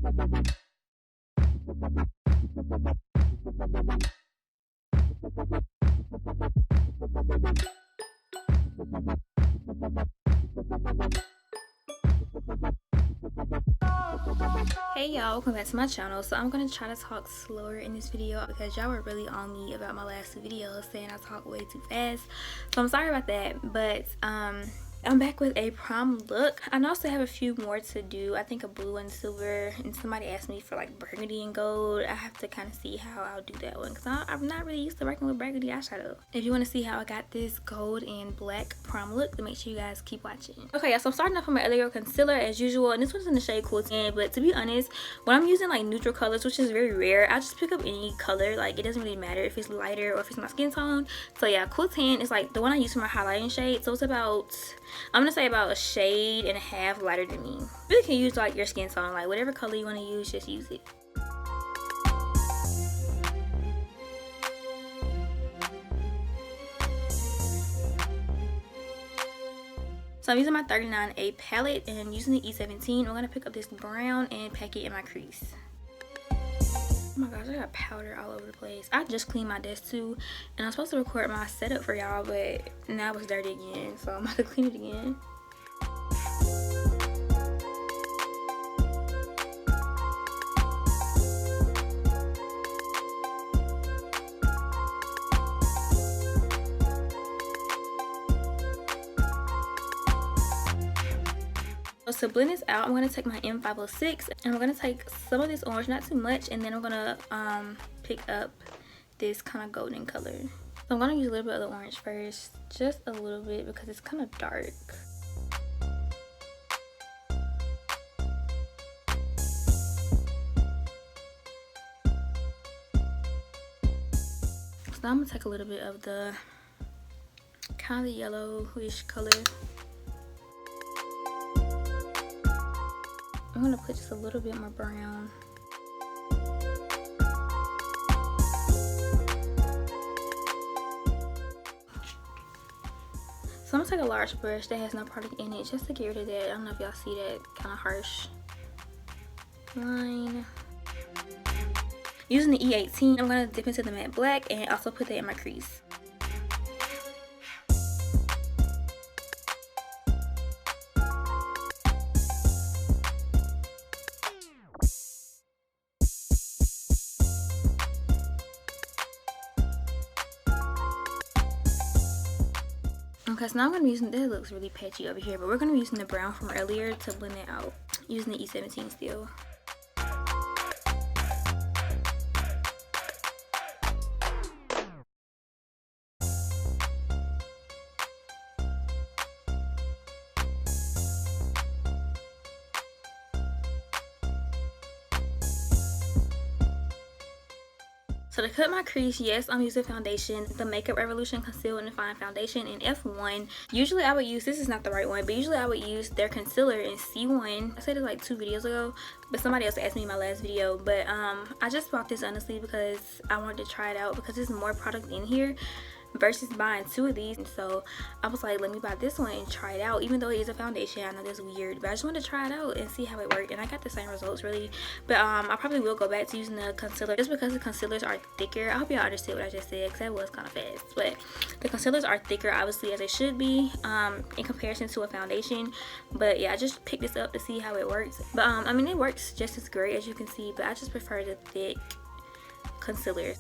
Hey y'all, welcome back to my channel. So I'm gonna try to talk slower in this video because y'all were really on me about my last two videos saying I talk way too fast, so I'm sorry about that. But I'm back with a prom look. I also have a few more to do. I think a blue and silver, and somebody asked me for like burgundy and gold. I have to kind of see how I'll do that one because I'm not really used to working with burgundy eyeshadow. If you want to see how I got this gold and black prom look, then make sure you guys keep watching. Okay, yeah, so I'm starting off with my LA Girl concealer as usual, and this one's in the shade Cool Tan. But to be honest, when I'm using like neutral colors, which is very rare, I just pick up any color. Like, it doesn't really matter if it's lighter or if it's my skin tone. So yeah, Cool Tan is like the one I use for my highlighting shade. So it's about, I'm gonna say about a shade and a half lighter than me. You really can use like your skin tone, like whatever color you want to use, just use it. So I'm using my 39A palette and using the E17. I'm gonna pick up this brown and pack it in my crease. Oh my gosh, I got powder all over the place. I just cleaned my desk too, and I'm supposed to record my setup for y'all, but now it's dirty again, so I'm about to clean it again. So to blend this out, I'm going to take my M506 and I'm going to take some of this orange, not too much, and then I'm going to pick up this kind of golden color. So I'm going to use a little bit of the orange first, just a little bit because it's kind of dark. So now I'm going to take a little bit of the kind of yellowish color. I'm gonna put just a little bit more brown. So I'm gonna take a large brush that has no product in it just to get rid of that. I don't know if y'all see that kind of harsh line. Using the E18, I'm gonna dip into the matte black and also put that in my crease. Okay, so now I'm going to be using, this looks really patchy over here, but we're going to be using the brown from earlier to blend it out, using the E17 still. So to cut my crease, yes, I'm using foundation, the Makeup Revolution Conceal and Define Foundation in F1. Usually I would use, this is not the right one, but usually I would use their concealer in C1. I said it like 2 videos ago, but somebody else asked me in my last video. But I just bought this honestly because I wanted to try it out because there's more product in here versus buying 2 of these. And so I was like, let me buy this one and try it out, even though it is a foundation. I know that's weird, but I just wanted to try it out and see how it worked, and I got the same results really. But I probably will go back to using the concealer just because the concealers are thicker. I hope y'all understood what I just said because that was kind of fast, but the concealers are thicker obviously, as they should be, in comparison to a foundation. But yeah, I just picked this up to see how it works. But I mean, it works just as great as you can see, but I just prefer the thick concealer.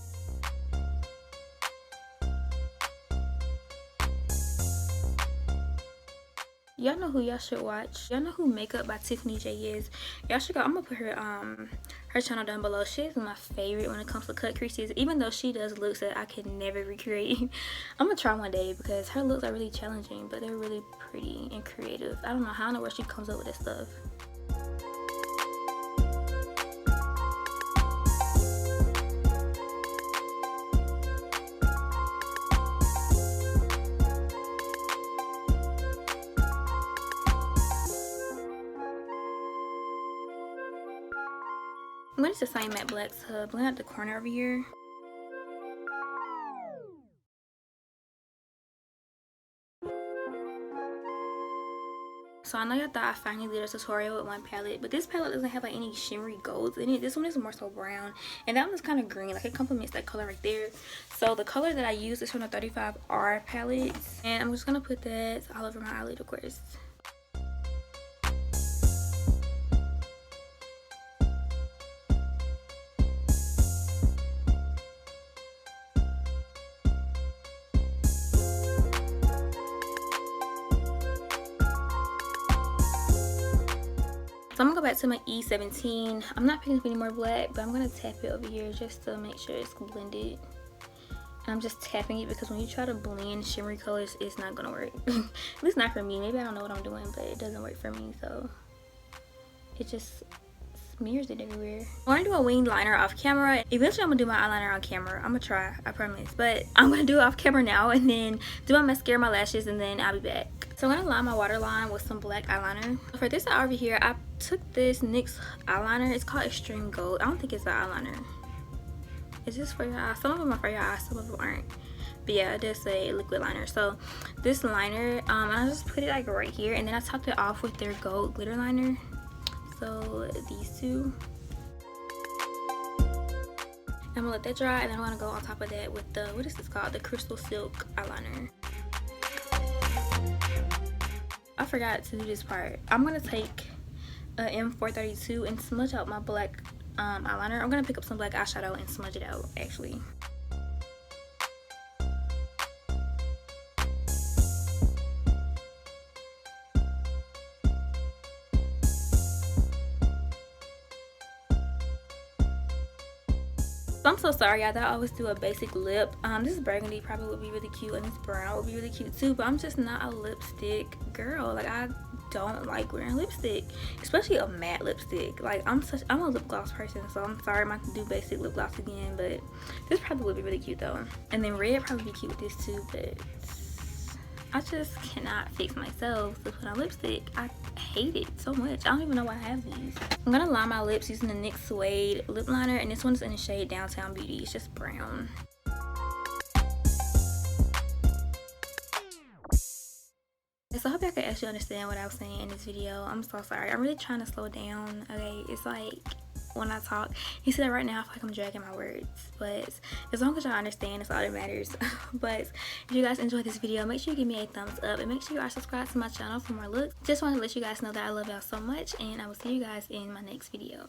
Y'all know who y'all should watch. Y'all know who Makeup by Tiffany J is. Y'all should go. I'm gonna put her channel down below. She's my favorite when it comes to cut creases, even though she does looks that I could never recreate. I'm gonna try one day because her looks are really challenging, but they're really pretty and creative. I don't know how in the world she comes up with this stuff. I'm going to use the same matte black to blend out the corner over here. So I know y'all thought I finally did a tutorial with one palette, but this palette doesn't have like any shimmery golds in it. This one is more so brown, and that one is kind of green, like it complements that color right there. So the color that I use is from the 35R palette, and I'm just gonna put that all over my eyelid, of course. So I'm gonna go back to my E17. I'm not picking up any more black, but I'm gonna tap it over here just to make sure it's blended. And I'm just tapping it because when you try to blend shimmery colors, it's not gonna work. At least not for me. Maybe I don't know what I'm doing, but it doesn't work for me. So it just smears it everywhere. I want to do a winged liner off camera. Eventually I'm gonna do my eyeliner on camera. I'm gonna try, I promise. But I'm gonna do it off camera now, and then do my mascara, my lashes, and then I'll be back. So I'm gonna line my waterline with some black eyeliner. For this eye over here, I took this NYX eyeliner. It's called Extreme Gold. I don't think it's an eyeliner. It's just for your eyes. Some of them are for your eyes, some of them aren't. But yeah, it does say liquid liner. So this liner, I just put it like right here, and then I topped it off with their gold glitter liner. So these two. I'm gonna let that dry, and then I'm gonna go on top of that with the, what is this called? The Crystal Silk eyeliner. I forgot to do this part. I'm gonna take a M432 and smudge out my black eyeliner. I'm gonna pick up some black eyeshadow and smudge it out actually. I'm so sorry, y'all. I always do a basic lip. This burgundy probably would be really cute, and this brown would be really cute too, but I'm just not a lipstick girl. Like, I don't like wearing lipstick, especially a matte lipstick. Like, I'm a lip gloss person, so I'm sorry I'm not to do basic lip gloss again, but this probably would be really cute though. And then red probably be cute with this too, but I just cannot fix myself to put on lipstick. I hate it so much. I don't even know why I have these. I'm gonna line my lips using the NYX Suede lip liner, and this one's in the shade Downtown Beauty. It's just brown. So I hope y'all can actually understand what I was saying in this video. I'm so sorry. I'm really trying to slow down. Okay, it's like when I talk, you see that right now I feel like I'm dragging my words, but as long as y'all understand, it's all that matters. But if you guys enjoyed this video, make sure you give me a thumbs up, and make sure you are subscribed to my channel for more looks. Just want to let you guys know that I love y'all so much, and I will see you guys in my next video.